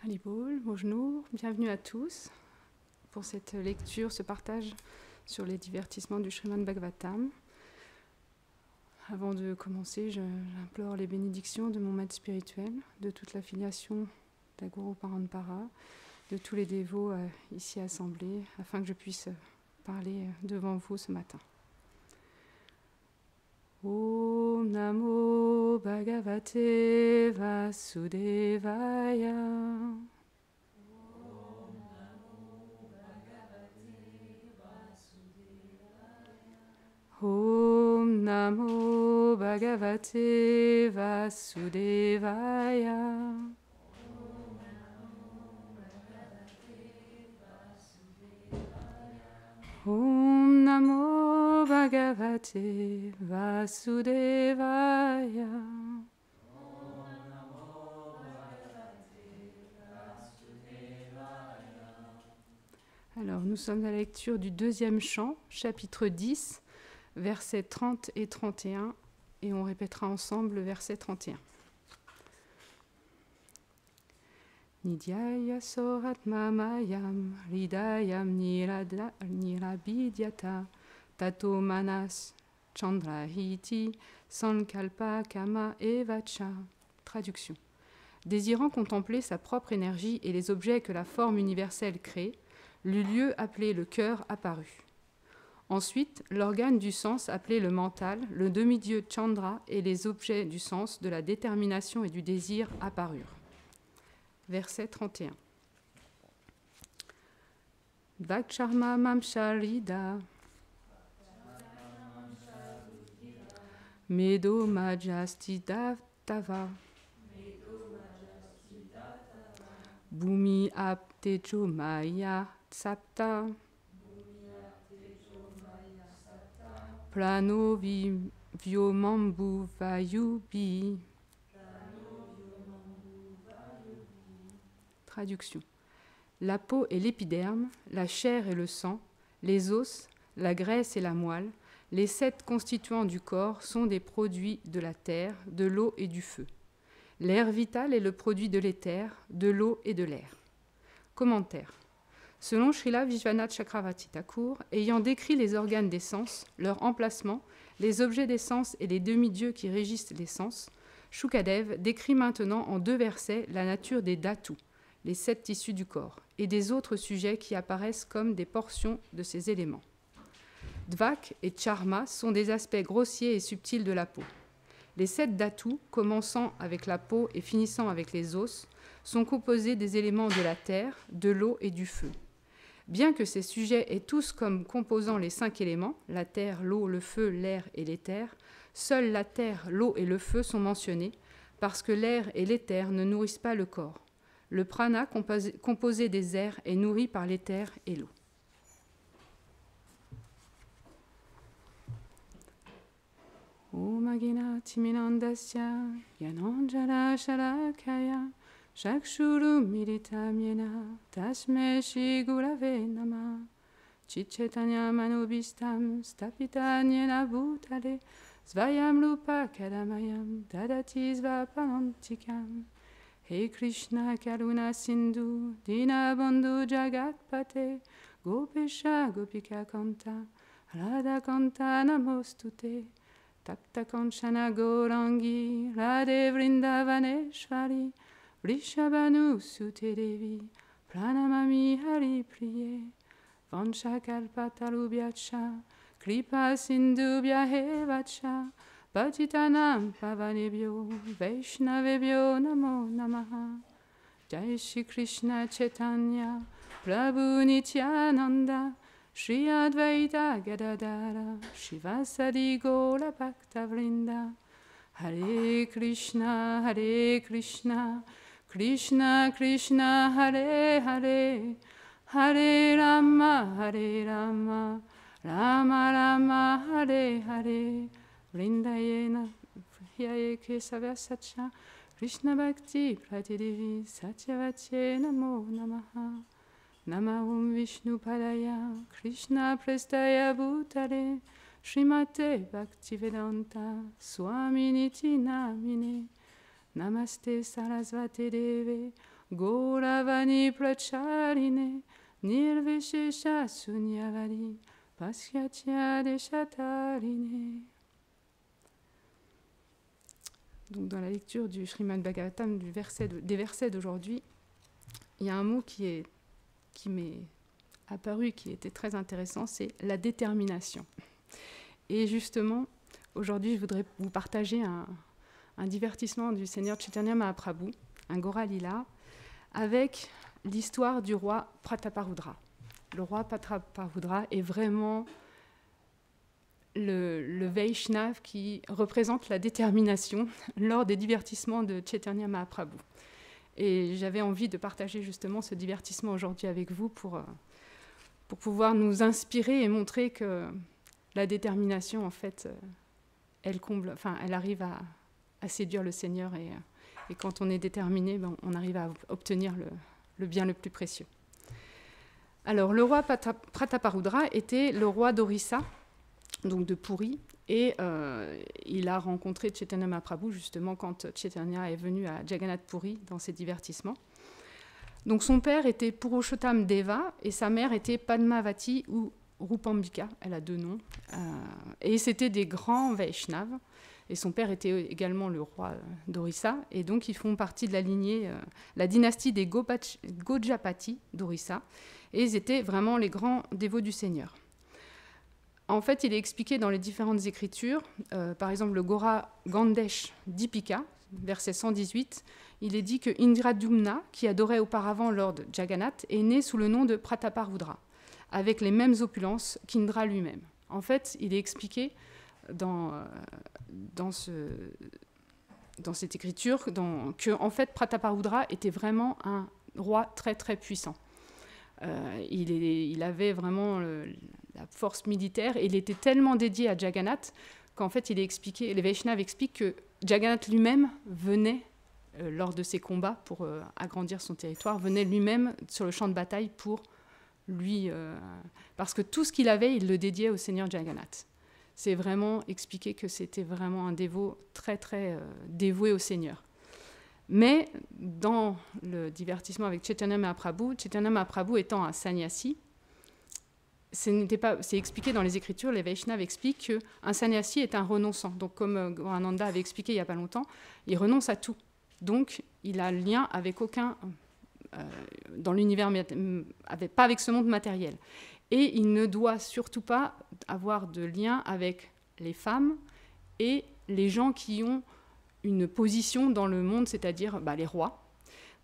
Halibol, bonjour, bienvenue à tous pour cette lecture, ce partage sur les divertissements du Srimad Bhagavatam. Avant de commencer, j'implore les bénédictions de mon maître spirituel, de toute la filiation d'Aguru Parampara, de tous les dévots ici assemblés, afin que je puisse parler devant vous ce matin. Om Namo Bhagavate Vasudevaya. Om Namo Bhagavate Vasudevaya. Om Namo Bhagavate Vasudevaya. Alors, nous sommes à la lecture du deuxième chant, chapitre 10, versets 30 et 31, et on répétera ensemble le verset 31. Nidyaya soratma mayam hridayam nirabidyata tato manas chandrahiti sankalpa kama evacha. Traduction. Désirant contempler sa propre énergie et les objets que la forme universelle crée, le lieu appelé le cœur apparut. Ensuite, l'organe du sens appelé le mental, le demi-dieu Chandra et les objets du sens, de la détermination et du désir apparurent. Verset 31. Dvakcharma mamsharida Medo majasti tava Bhumi aptejo maya sapta Prano vyomambu vayubi. Traduction. La peau et l'épiderme, la chair et le sang, les os, la graisse et la moelle, les 7 constituants du corps sont des produits de la terre, de l'eau et du feu. L'air vital est le produit de l'éther, de l'eau et de l'air. Commentaire. Selon Srila Vishwanath Chakravarti Thakur, ayant décrit les organes des sens, leur emplacement, les objets des sens et les demi-dieux qui régissent les sens, Shukadev décrit maintenant en 2 versets la nature des dhatus, les 7 tissus du corps, et des autres sujets qui apparaissent comme des portions de ces éléments. Dvak et Charma sont des aspects grossiers et subtils de la peau. Les 7 dhatus, commençant avec la peau et finissant avec les os, sont composés des éléments de la terre, de l'eau et du feu. Bien que ces sujets aient tous comme composants les 5 éléments, la terre, l'eau, le feu, l'air et l'éther, seuls la terre, l'eau et le feu sont mentionnés, parce que l'air et l'éther ne nourrissent pas le corps. Le prana composé des airs est nourri par l'éther et l'eau. Om agina timinandasya yananjara sharakaya Shakshuru milita miena tasme shri gurave nama Chichetanya manubhistam stapita nyena bhutale Svayam lupa kadamayam dadati svapanantikam He Krishna Karuna Sindhu Dinabandhu Jagatpate Gopesha Gopika Kanta Radha Kanta Namostute Tapta Kanchana Gaurangi Radhe Vrindavaneshwari Vrishabhanu Sute Devi Pranamami Hari Priye Vanchakalpatarubhyacha Kripa Sindhubhya Hevacha Patitanam Pavanebhyo Vaishnavebhyo Namo Namaha Jai Shri Krishna Chaitanya Prabhu Nityananda Shri Advaita Gadadara Shivasadi Gola Bhakta Vrinda Hare Krishna Krishna Krishna Hare Hare Hare Rama Rama Rama Hare Hare Vrindayena Yaye Kesavya Satcha Krishna Bhakti Pratidevi Satyavate Namo Namaha Nama Om Vishnu Padaya Krishna Prestaya Bhutale Srimate Bhaktivedanta Swami Niti Namine Namaste Sarasvate Deve Gauravani Prachaline, Nirvishesha Sunyavali, Pasyatya Deshatarine. Donc dans la lecture du Srimad Bhagavatam, des versets d'aujourd'hui, il y a un mot qui m'est apparu, qui était très intéressant, c'est la détermination. Et justement, aujourd'hui, je voudrais vous partager un divertissement du Seigneur Chaitanya Mahaprabhu, un Gora Lila, avec l'histoire du roi Prataparudra. Le roi Prataparudra est vraiment le Vaishnav qui représente la détermination lors des divertissements de Chaitanya Mahaprabhu. Et j'avais envie de partager justement ce divertissement aujourd'hui avec vous pour pouvoir nous inspirer et montrer que la détermination, en fait, elle arrive à séduire le Seigneur et quand on est déterminé, on arrive à obtenir le bien le plus précieux. Alors, le roi Prataparudra était le roi d'Orissa, donc de Puri, et il a rencontré Chaitanya Mahaprabhu justement quand Chaitanya est venu à Jagannath Puri dans ses divertissements. Donc son père était Purushottam Deva et sa mère était Padmavati ou Rupambika, elle a 2 noms, et c'était des grands Vaishnavas, et son père était également le roi d'Orissa, et donc ils font partie de la lignée, la dynastie des Gojapati d'Orissa, et ils étaient vraiment les grands dévots du Seigneur. En fait, il est expliqué dans les différentes écritures, par exemple le Gora Gandesh Dipika, verset 118, il est dit que Indradumna, qui adorait auparavant Lord Jagannath, est né sous le nom de Prataparudra, avec les mêmes opulences qu'Indra lui-même. En fait, il est expliqué dans cette écriture que en fait, Prataparudra était vraiment un roi très très puissant. Il avait vraiment la force militaire et il était tellement dédié à Jagannath qu'en fait, les Vaishnavas expliquent que Jagannath lui-même venait, lors de ses combats pour agrandir son territoire, venait lui-même sur le champ de bataille pour lui... parce que tout ce qu'il avait, il le dédiait au Seigneur Jagannath. C'est vraiment expliqué que c'était vraiment un dévot très, très dévoué au Seigneur. Mais dans le divertissement avec Chaitanya Mahaprabhu étant un sannyasi, c'est expliqué dans les Écritures, les Vaishnavas expliquent qu'un sannyasi est un renonçant. Donc comme Gorananda avait expliqué il n'y a pas longtemps, il renonce à tout. Donc il a lien avec aucun, dans l'univers, pas avec ce monde matériel. Et il ne doit surtout pas avoir de lien avec les femmes et les gens qui ont une position dans le monde, c'est-à-dire les rois.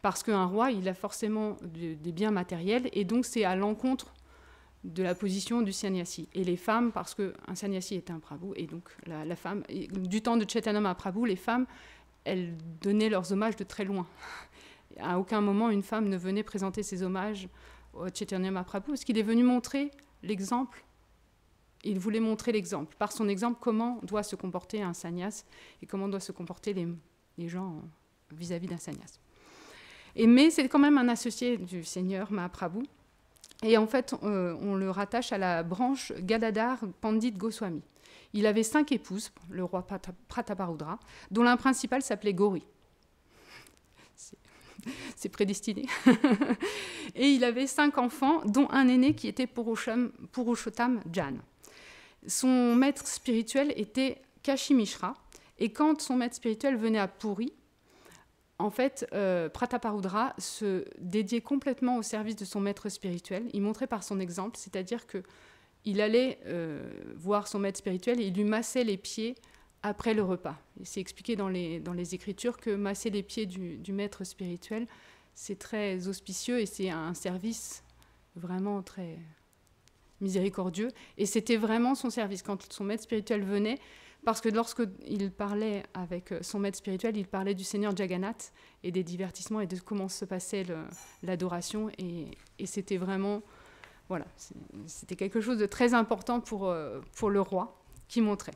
Parce qu'un roi, il a forcément des biens matériels, et donc c'est à l'encontre de la position du sannyasi. Et les femmes, parce qu'un sannyasi est un prabhu, et donc la femme, du temps de Chaitanya Mahaprabhu, les femmes, elles donnaient leurs hommages de très loin. À aucun moment, une femme ne venait présenter ses hommages au Chaitanya Mahaprabhu, parce qu'il est venu montrer l'exemple. Il voulait montrer l'exemple, par son exemple, comment doit se comporter un sannyas et comment doivent se comporter les gens vis-à-vis d'un sannyas. Mais c'est quand même un associé du Seigneur Mahaprabhu. Et en fait, on le rattache à la branche Gadadhar Pandit Goswami. Il avait 5 épouses, le roi Prataparudra, dont l'un principal s'appelait Gauri. C'est prédestiné. Et il avait 5 enfants, dont un aîné qui était Purushottam Jan. Son maître spirituel était Kashi Mishra. Et quand son maître spirituel venait à Puri, en fait, Prataparudra se dédiait complètement au service de son maître spirituel. Il montrait par son exemple, c'est-à-dire qu'il allait voir son maître spirituel et il lui massait les pieds après le repas. C'est expliqué dans les Écritures que masser les pieds du maître spirituel, c'est très auspicieux et c'est un service vraiment très miséricordieux. Et c'était vraiment son service. Quand son maître spirituel venait, parce que lorsqu'il parlait avec son maître spirituel, il parlait du Seigneur Jagannath et des divertissements et de comment se passait l'adoration. Et c'était vraiment... Voilà, c'était quelque chose de très important pour le roi qui montrait.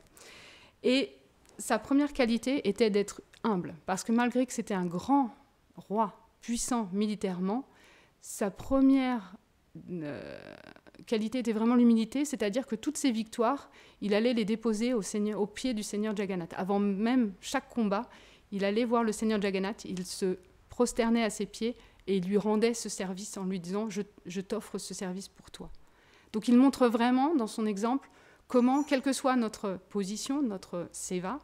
Et sa première qualité était d'être humble, parce que malgré que c'était un grand roi, puissant militairement, sa première qualité était vraiment l'humilité, c'est-à-dire que toutes ses victoires, il allait les déposer au pied du Seigneur Jagannath. Avant même chaque combat, il allait voir le Seigneur Jagannath, il se prosternait à ses pieds et il lui rendait ce service en lui disant « je t'offre ce service pour toi ». Donc il montre vraiment dans son exemple comment, quelle que soit notre position, notre seva,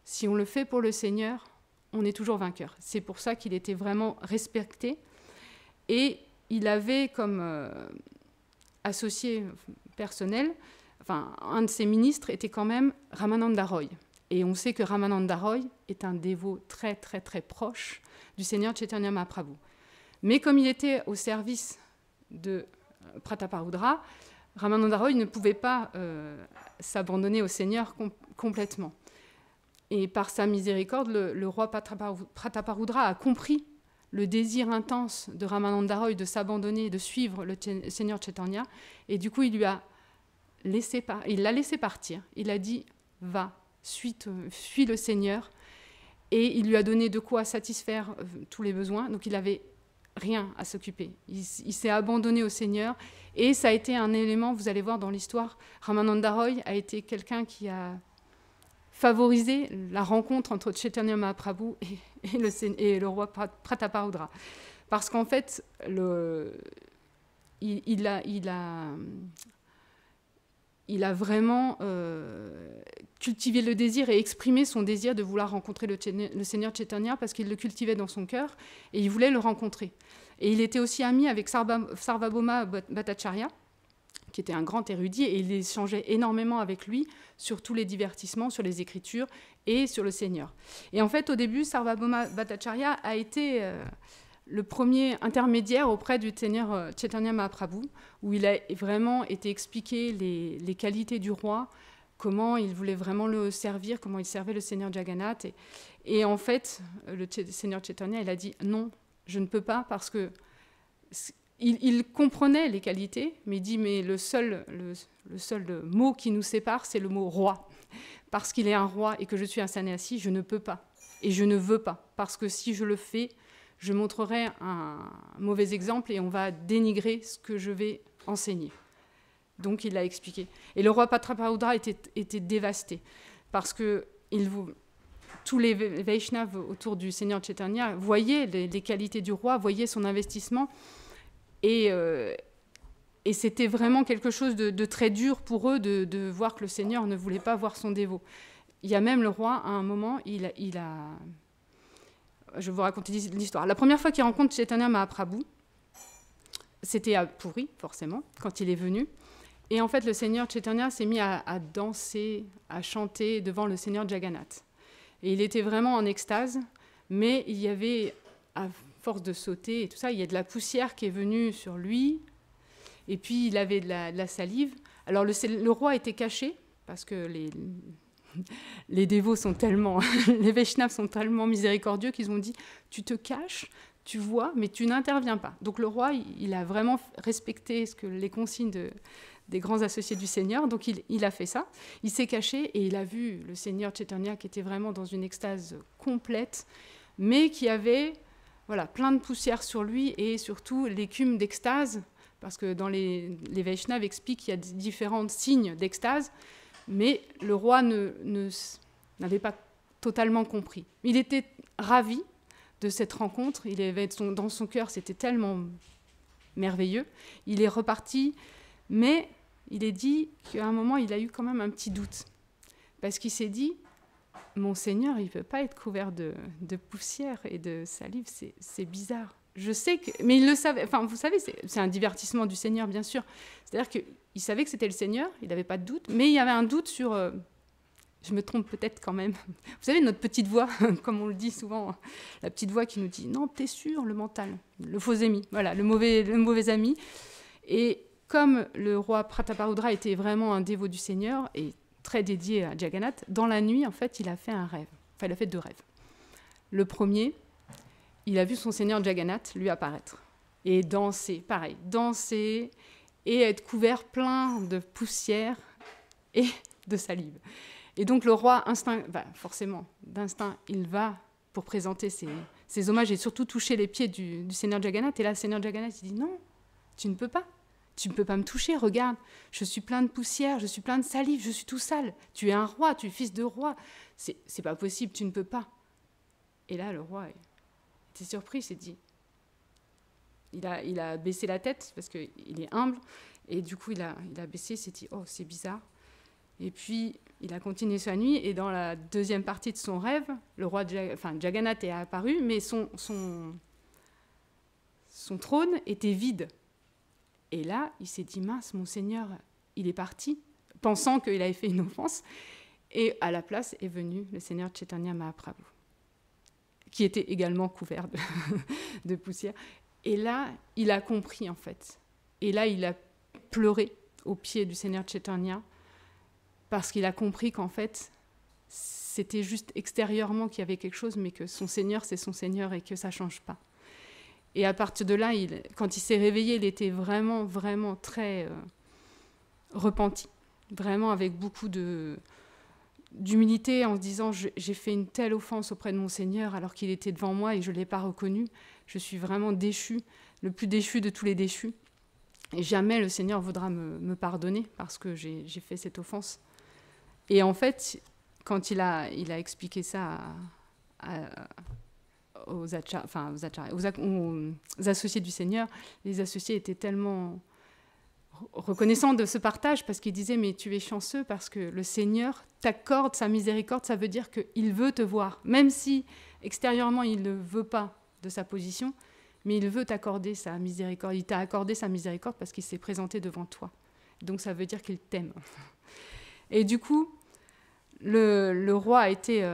si on le fait pour le Seigneur, on est toujours vainqueur. C'est pour ça qu'il était vraiment respecté. Et il avait comme associé personnel, enfin, un de ses ministres était quand même Ramananda Roy. Et on sait que Ramananda Roy est un dévot très, très, très proche du Seigneur Chaitanya Mahaprabhu. Mais comme il était au service de Prataparudra, Ramananda Roy ne pouvait pas s'abandonner au Seigneur complètement. Et par sa miséricorde, le roi Prataparudra a compris le désir intense de Ramananda Roy de s'abandonner et de suivre le Seigneur Chaitanya. Et du coup, il l'a laissé partir. Il a dit « Va, suis le Seigneur ». Et il lui a donné de quoi satisfaire tous les besoins. Donc, il n'avait rien à s'occuper. Il s'est abandonné au Seigneur. Et ça a été un élément, vous allez voir dans l'histoire, Ramananda Roy a été quelqu'un qui a favoriser la rencontre entre Chaitanya Mahaprabhu et le roi Prataparudra. Parce qu'en fait, il a vraiment cultivé le désir et exprimé son désir de vouloir rencontrer le Seigneur Chaitanya parce qu'il le cultivait dans son cœur et il voulait le rencontrer. Et il était aussi ami avec Sarvabhauma Bhattacharya, qui était un grand érudit, et il échangeait énormément avec lui sur tous les divertissements, sur les écritures et sur le Seigneur. Et en fait, au début, Sarvabhauma Bhattacharya a été le premier intermédiaire auprès du Seigneur Chaitanya Mahaprabhu, où il a vraiment été expliqué les qualités du roi, comment il voulait vraiment le servir, comment il servait le Seigneur Jagannath. Et en fait, le Seigneur Chaitanya, il a dit « Non, je ne peux pas, parce que... » Il comprenait les qualités, mais il dit, mais le seul mot qui nous sépare, c'est le mot roi. Parce qu'il est un roi et que je suis un sannyasi, je ne peux pas. Et je ne veux pas. Parce que si je le fais, je montrerai un mauvais exemple et on va dénigrer ce que je vais enseigner. Donc il l'a expliqué. Et le roi Prataparudra était dévasté. Parce que tous les Vaishnavas autour du Seigneur Chaitanya voyaient les qualités du roi, voyaient son investissement. Et c'était vraiment quelque chose de très dur pour eux de voir que le Seigneur ne voulait pas voir son dévot. Il y a même le roi, à un moment, je vais vous raconter l'histoire. La première fois qu'il rencontre Chaitanya Mahaprabhu, c'était à Puri, forcément, quand il est venu. Et en fait, le Seigneur Chaitanya s'est mis à danser, à chanter devant le Seigneur Jagannath. Et il était vraiment en extase, mais il y avait... force de sauter et tout ça, il y a de la poussière qui est venue sur lui, et puis il avait de la salive. Alors le roi était caché, parce que les dévots sont tellement, les Vaishnavas sont tellement miséricordieux qu'ils ont dit, tu te caches, tu vois, mais tu n'interviens pas. Donc le roi, il a vraiment respecté les consignes des grands associés du Seigneur, donc il a fait ça. Il s'est caché et il a vu le Seigneur Chaitanya qui était vraiment dans une extase complète, mais qui avait... Voilà, plein de poussière sur lui et surtout l'écume d'extase, parce que dans les Vaishnavas expliquent qu'il y a différents signes d'extase, mais le roi n'avait pas totalement compris. Il était ravi de cette rencontre, dans son cœur, c'était tellement merveilleux. Il est reparti, mais il est dit qu'à un moment, il a eu quand même un petit doute, parce qu'il s'est dit... Mon Seigneur, il ne peut pas être couvert de poussière et de salive, c'est bizarre. Je sais que... Mais il le savait, enfin, vous savez, c'est un divertissement du Seigneur, bien sûr. C'est-à-dire qu'il savait que c'était le Seigneur, il n'avait pas de doute, mais il y avait un doute sur... je me trompe peut-être quand même. Vous savez, notre petite voix, comme on le dit souvent, la petite voix qui nous dit « Non, t'es sûr, le mental, le faux ami, voilà, le mauvais ami. » Et comme le roi Prataparudra était vraiment un dévot du Seigneur, et très dédié à Jagannath, dans la nuit, en fait, il a fait un rêve. Enfin, il a fait 2 rêves. Le premier, il a vu son Seigneur Jagannath lui apparaître. Et danser, pareil, danser et être couvert plein de poussière et de salive. Et donc le roi, forcément, d'instinct, il va pour présenter ses hommages et surtout toucher les pieds du Seigneur Jagannath. Et là, le Seigneur Jagannath, il dit « Non, tu ne peux pas. Tu ne peux pas me toucher, regarde, je suis plein de poussière, je suis plein de salive, je suis tout sale. Tu es un roi, tu es fils de roi. C'est pas possible, tu ne peux pas. » Et là, le roi était surpris, il s'est dit, il a baissé la tête parce qu'il est humble. Et du coup, il a baissé, il s'est dit « Oh, c'est bizarre ». Et puis, il a continué sa nuit. Et dans la deuxième partie de son rêve, le roi Jagannath est apparu, mais son trône était vide. Et là, il s'est dit « Mince, mon Seigneur, il est parti », pensant qu'il avait fait une offense. Et à la place est venu le Seigneur Chaitanya Mahaprabhu, qui était également couvert de poussière. Et là, il a compris, en fait. Et là, il a pleuré aux pieds du Seigneur Chaitanya, parce qu'il a compris qu'en fait, c'était juste extérieurement qu'il y avait quelque chose, mais que son Seigneur, c'est son Seigneur et que ça ne change pas. Et à partir de là, quand il s'est réveillé, il était vraiment, vraiment très repenti, vraiment avec beaucoup d'humilité, en se disant « J'ai fait une telle offense auprès de mon Seigneur alors qu'il était devant moi et je ne l'ai pas reconnu. Je suis vraiment déchu, le plus déchu de tous les déchus. Et jamais le Seigneur voudra me pardonner parce que j'ai fait cette offense. » Et en fait, quand il a expliqué ça aux associés du Seigneur, les associés étaient tellement reconnaissants de ce partage parce qu'ils disaient « Mais tu es chanceux parce que le Seigneur t'accorde sa miséricorde, ça veut dire qu'il veut te voir. Même si extérieurement il ne veut pas de sa position, mais il veut t'accorder sa miséricorde. Il t'a accordé sa miséricorde parce qu'il s'est présenté devant toi. Donc ça veut dire qu'il t'aime. » Et du coup, le roi a été,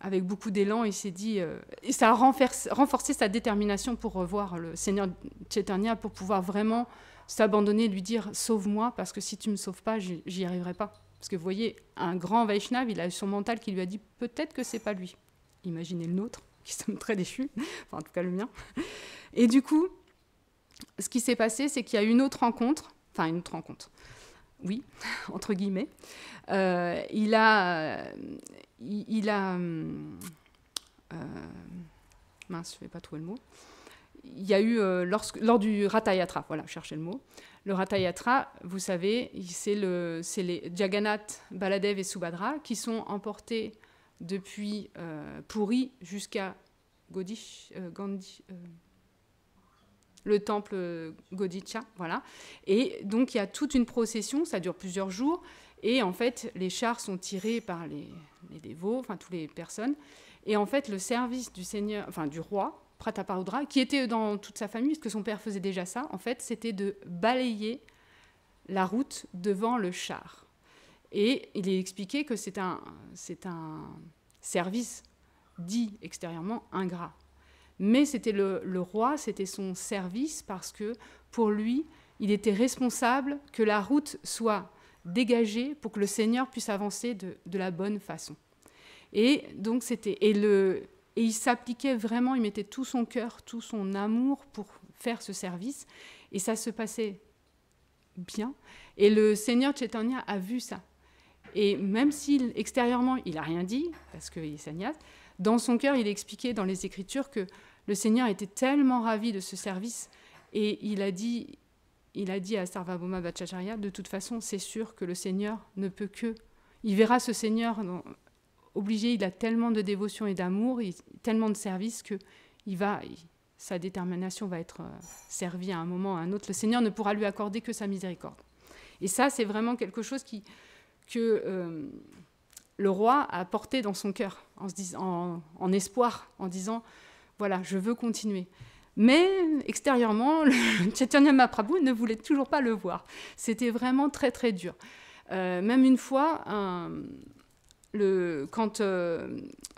avec beaucoup d'élan, il s'est dit, et ça a renforcé sa détermination pour revoir le Seigneur Chaitanya, pour pouvoir vraiment s'abandonner, lui dire « Sauve-moi, parce que si tu ne me sauves pas, j'y arriverai pas. » Parce que vous voyez, un grand Vaishnav, il a son mental qui lui a dit « Peut-être que c'est pas lui. » Imaginez le nôtre, qui sommes très déchus, enfin en tout cas le mien. Et du coup, ce qui s'est passé, c'est qu'il y a eu une autre rencontre, oui, entre guillemets. Il a mince, je ne vais pas trouver le mot. Il y a eu, lors du Ratha Yatra, voilà, cherchez le mot. Le Ratha Yatra, vous savez, c'est les Jagannath, Baladev et Subhadra qui sont emportés depuis Puri jusqu'à le temple Godicha, voilà. Et donc il y a toute une procession, ça dure plusieurs jours, et en fait les chars sont tirés par les dévots, enfin toutes les personnes, et en fait le service du Seigneur, enfin du roi Prataparudra, qui était dans toute sa famille, parce que son père faisait déjà ça, en fait c'était de balayer la route devant le char. Et il est expliqué que c'est un service dit extérieurement ingrat. Mais c'était le roi, c'était son service, parce que pour lui, il était responsable que la route soit dégagée pour que le Seigneur puisse avancer de la bonne façon. Et donc et il s'appliquait vraiment, il mettait tout son cœur, tout son amour pour faire ce service, et ça se passait bien. Et le Seigneur Chaitanya a vu ça. Et même si extérieurement, il n'a rien dit, parce qu'il est sannyas, dans son cœur, il expliquait dans les Écritures que le Seigneur était tellement ravi de ce service, et il a dit à Sarvabhauma Bhattacharya, de toute façon, c'est sûr que le Seigneur ne peut que... Il verra ce Seigneur obligé, il a tellement de dévotion et d'amour, tellement de service que sa détermination va être servie à un moment ou à un autre. Le Seigneur ne pourra lui accorder que sa miséricorde. Et ça, c'est vraiment quelque chose que le roi a porté dans son cœur, en espoir, en disant, voilà, je veux continuer. Mais extérieurement, Chaitanya Mahaprabhu ne voulait toujours pas le voir. C'était vraiment très, très dur. Même une fois, quand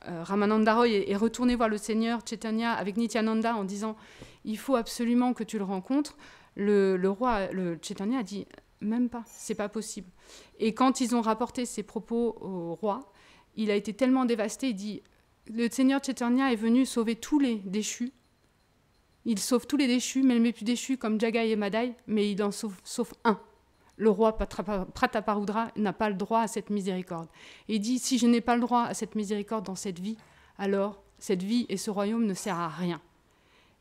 Ramananda Roy est retourné voir le Seigneur Chaitanya avec Nityananda en disant « Il faut absolument que tu le rencontres », le roi, le Chaitanya a dit « Même pas, c'est pas possible ». Et quand ils ont rapporté ces propos au roi, il a été tellement dévasté, il dit « Le Seigneur Chaitanya est venu sauver tous les déchus. Il sauve tous les déchus, même les plus déchus comme Jagai et Madai, mais il en sauve un. Le roi Prataparudra n'a pas le droit à cette miséricorde. Et il dit, si je n'ai pas le droit à cette miséricorde dans cette vie, alors cette vie et ce royaume ne servent à rien. »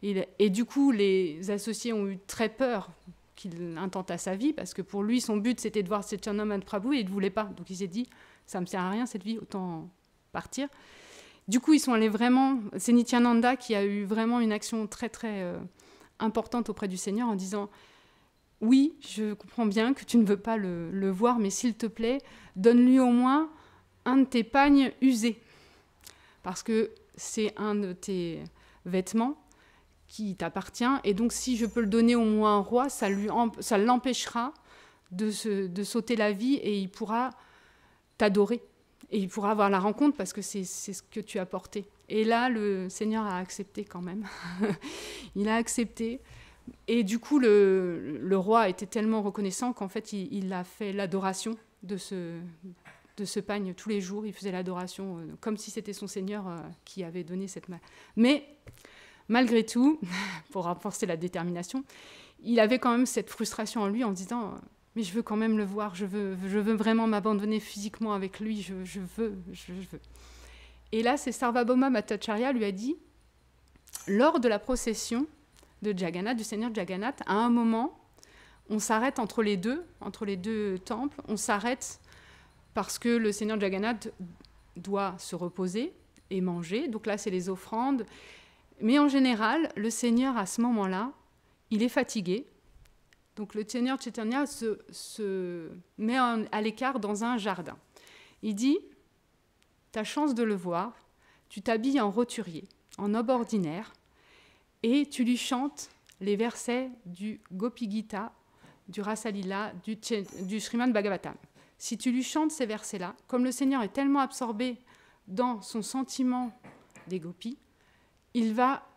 Et du coup, les associés ont eu très peur qu'il intenta sa vie, parce que pour lui, son but, c'était de voir Chaitanya Mahaprabhu, et il ne voulait pas. Donc il s'est dit, ça ne me sert à rien cette vie, autant partir. Du coup, ils sont allés vraiment... C'est Nityananda qui a eu vraiment une action très, très importante auprès du Seigneur en disant « Oui, je comprends bien que tu ne veux pas le voir, mais s'il te plaît, donne-lui au moins un de tes pagnes usés. Parce que c'est un de tes vêtements qui t'appartient. Et donc, si je peux le donner au moins au roi, ça l'empêchera de sauter la vie et il pourra t'adorer. Et il pourra avoir la rencontre parce que c'est ce que tu as porté. » Et là, le Seigneur a accepté quand même. Il a accepté. Et du coup, le roi était tellement reconnaissant qu'en fait, il a fait l'adoration de ce pagne tous les jours. Il faisait l'adoration comme si c'était son Seigneur qui avait donné cette main. Mais malgré tout, pour renforcer la détermination, il avait quand même cette frustration en lui en se disant « Mais je veux quand même le voir, je veux vraiment m'abandonner physiquement avec lui, je veux. » Et là, c'est Sarvabhauma Bhattacharya lui a dit, lors de la procession de Jagannath, du Seigneur Jagannath, à un moment, on s'arrête entre les deux temples, on s'arrête parce que le Seigneur Jagannath doit se reposer et manger. Donc là, c'est les offrandes. Mais en général, le Seigneur, à ce moment-là, il est fatigué. Donc le Seigneur Chaitanya se met à l'écart dans un jardin. Il dit, tu as chance de le voir, tu t'habilles en roturier, en aube ordinaire, et tu lui chantes les versets du Gopi Gita, du Rasalila, du Srimad Bhagavatam. Si tu lui chantes ces versets-là, comme le Seigneur est tellement absorbé dans son sentiment des gopis, il va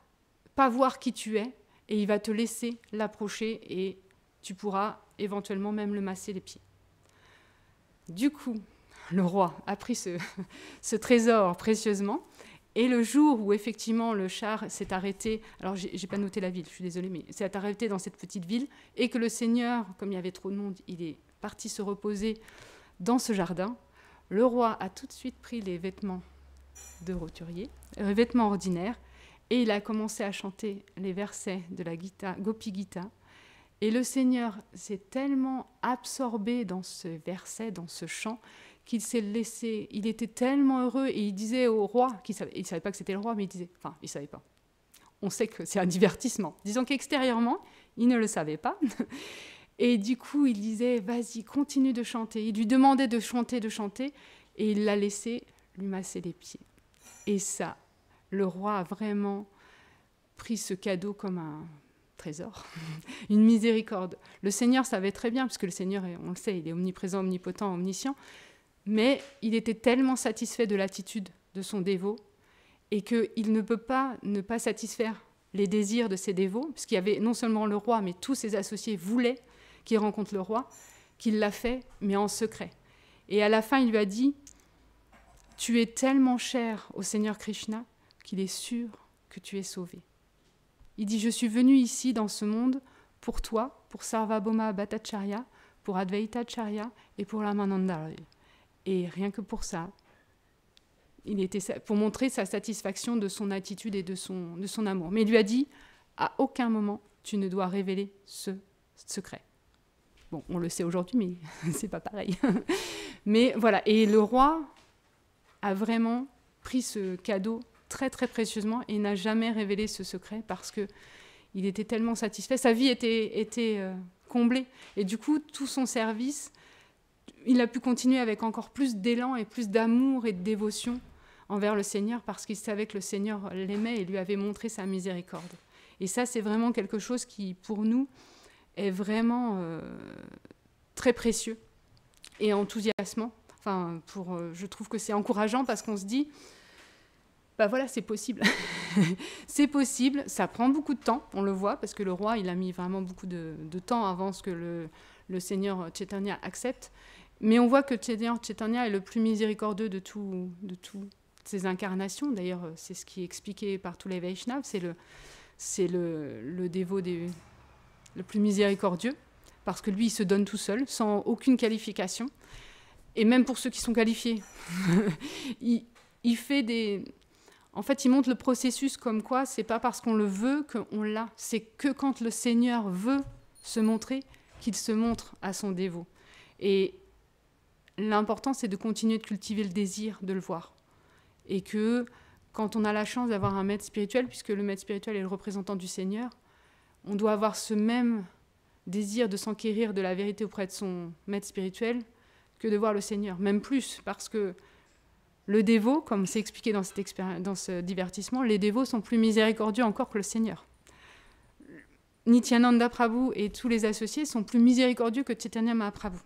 pas voir qui tu es et il va te laisser l'approcher et tu pourras éventuellement même le masser les pieds. Du coup, le roi a pris ce trésor précieusement et le jour où effectivement le char s'est arrêté, alors j'ai pas noté la ville, je suis désolée, mais s'est arrêté dans cette petite ville et que le Seigneur, comme il y avait trop de monde, il est parti se reposer dans ce jardin, le roi a tout de suite pris les vêtements de roturier, les vêtements ordinaires, et il a commencé à chanter les versets de la Gita, Gopi Gita. Et le Seigneur s'est tellement absorbé dans ce verset, dans ce chant, qu'il s'est laissé, il était tellement heureux, et il disait au roi, il ne savait pas que c'était le roi, mais il disait, enfin, il ne savait pas. On sait que c'est un divertissement. Disons qu'extérieurement, il ne le savait pas. Et du coup, il disait, vas-y, continue de chanter. Il lui demandait de chanter, et il l'a laissé lui masser les pieds. Et ça, le roi a vraiment pris ce cadeau comme un trésor, une miséricorde. Le Seigneur savait très bien, parce que le Seigneur, on le sait, il est omniprésent, omnipotent, omniscient, mais il était tellement satisfait de l'attitude de son dévot, et qu'il ne peut pas ne pas satisfaire les désirs de ses dévots, puisqu'il y avait non seulement le roi, mais tous ses associés voulaient qu'il rencontre le roi, qu'il l'a fait, mais en secret. Et à la fin, il lui a dit, tu es tellement cher au Seigneur Krishna qu'il est sûr que tu es sauvé. Il dit, je suis venu ici dans ce monde pour toi, pour Sarvabhauma Bhattacharya, pour Advaitacharya et pour Ramananda. Et rien que pour ça, pour montrer sa satisfaction de son attitude et de son amour. Mais il lui a dit, à aucun moment, tu ne dois révéler ce secret. Bon, on le sait aujourd'hui, mais c'est pas pareil. Mais voilà, et le roi a vraiment pris ce cadeau très très précieusement et n'a jamais révélé ce secret parce que il était tellement satisfait, sa vie était comblée et du coup tout son service, il a pu continuer avec encore plus d'élan et plus d'amour et de dévotion envers le Seigneur parce qu'il savait que le Seigneur l'aimait et lui avait montré sa miséricorde. Et ça, c'est vraiment quelque chose qui, pour nous, est vraiment très précieux et enthousiasmant. Enfin, je trouve que c'est encourageant parce qu'on se dit, bah voilà, c'est possible. C'est possible, ça prend beaucoup de temps, on le voit, parce que le roi, il a mis vraiment beaucoup de temps avant que le Seigneur Chaitanya accepte. Mais on voit que Seigneur Chaitanya est le plus miséricordieux de toutes ces incarnations. D'ailleurs, c'est ce qui est expliqué par tous les Vaishnavas, c'est le dévot le plus miséricordieux, parce que lui, il se donne tout seul, sans aucune qualification. Et même pour ceux qui sont qualifiés, il fait En fait, il montre le processus comme quoi c'est pas parce qu'on le veut qu'on l'a. C'est que quand le Seigneur veut se montrer, qu'il se montre à son dévot. Et l'important, c'est de continuer de cultiver le désir de le voir. Et que quand on a la chance d'avoir un maître spirituel, puisque le maître spirituel est le représentant du Seigneur, on doit avoir ce même désir de s'enquérir de la vérité auprès de son maître spirituel que de voir le Seigneur. Même plus, parce que le dévot, comme c'est expliqué dans ce divertissement, les dévots sont plus miséricordieux encore que le Seigneur. Nityananda Prabhu et tous les associés sont plus miséricordieux que Chaitanya Mahaprabhu.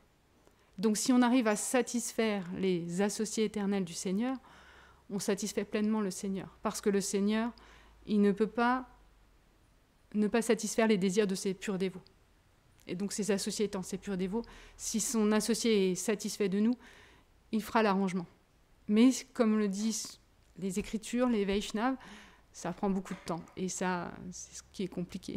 Donc si on arrive à satisfaire les associés éternels du Seigneur, on satisfait pleinement le Seigneur. Parce que le Seigneur, il ne peut pas ne pas satisfaire les désirs de ses purs dévots. Et donc ses associés étant ses purs dévots, si son associé est satisfait de nous, il fera l'arrangement. Mais comme le disent les Écritures, les Vaishnavas, ça prend beaucoup de temps. Et ça, c'est ce qui est compliqué.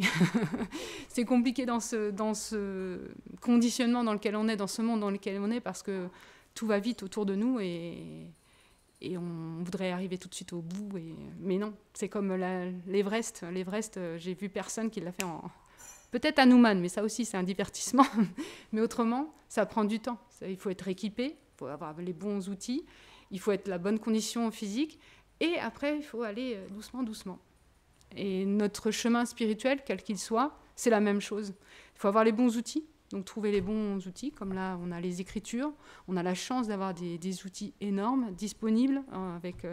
C'est compliqué dans ce conditionnement dans lequel on est, dans ce monde dans lequel on est, parce que tout va vite autour de nous et on voudrait arriver tout de suite au bout. Mais non, c'est comme l'Everest. L'Everest, j'ai vu personne qui l'a fait en... Peut-être Hanuman, mais ça aussi, c'est un divertissement. Mais autrement, ça prend du temps. Il faut être équipé, il faut avoir les bons outils, il faut être la bonne condition physique. Et après, il faut aller doucement, doucement. Et notre chemin spirituel, quel qu'il soit, c'est la même chose. Il faut avoir les bons outils, donc trouver les bons outils. Comme là, on a les Écritures, on a la chance d'avoir des outils énormes, disponibles, avec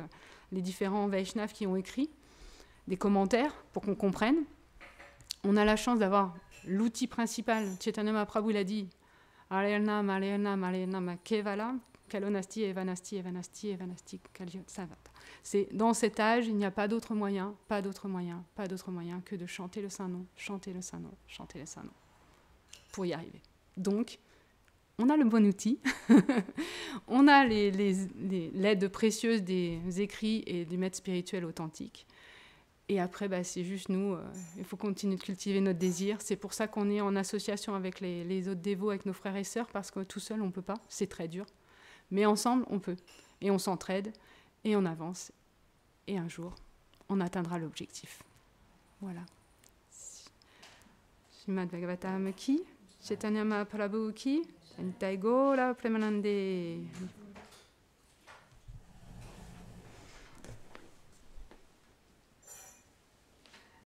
les différents Vaishnavas qui ont écrit, des commentaires pour qu'on comprenne. On a la chance d'avoir l'outil principal. Chaitanya Mahaprabhu l'a dit, Alayana, Malayana, Malayana, Kevala, Kalonasti, Evanasti, Evanasti, Evanasti, Kalyot, Savata. C'est dans cet âge, il n'y a pas d'autre moyen, pas d'autre moyen, pas d'autre moyen que de chanter le Saint-Nom, chanter le Saint-Nom, chanter le Saint-Nom, pour y arriver. Donc, on a le bon outil, on a l'aide précieuse des écrits et du maître spirituel authentique. Et après, c'est juste nous, il faut continuer de cultiver notre désir. C'est pour ça qu'on est en association avec les autres dévots, avec nos frères et sœurs, parce que tout seul, on ne peut pas, c'est très dur. Mais ensemble, on peut. Et on s'entraide, et on avance. Et un jour, on atteindra l'objectif. Voilà. Srimad Bhagavatam ki, Chaitanya Mahaprabhu ki, Nitai Gaura Premanande.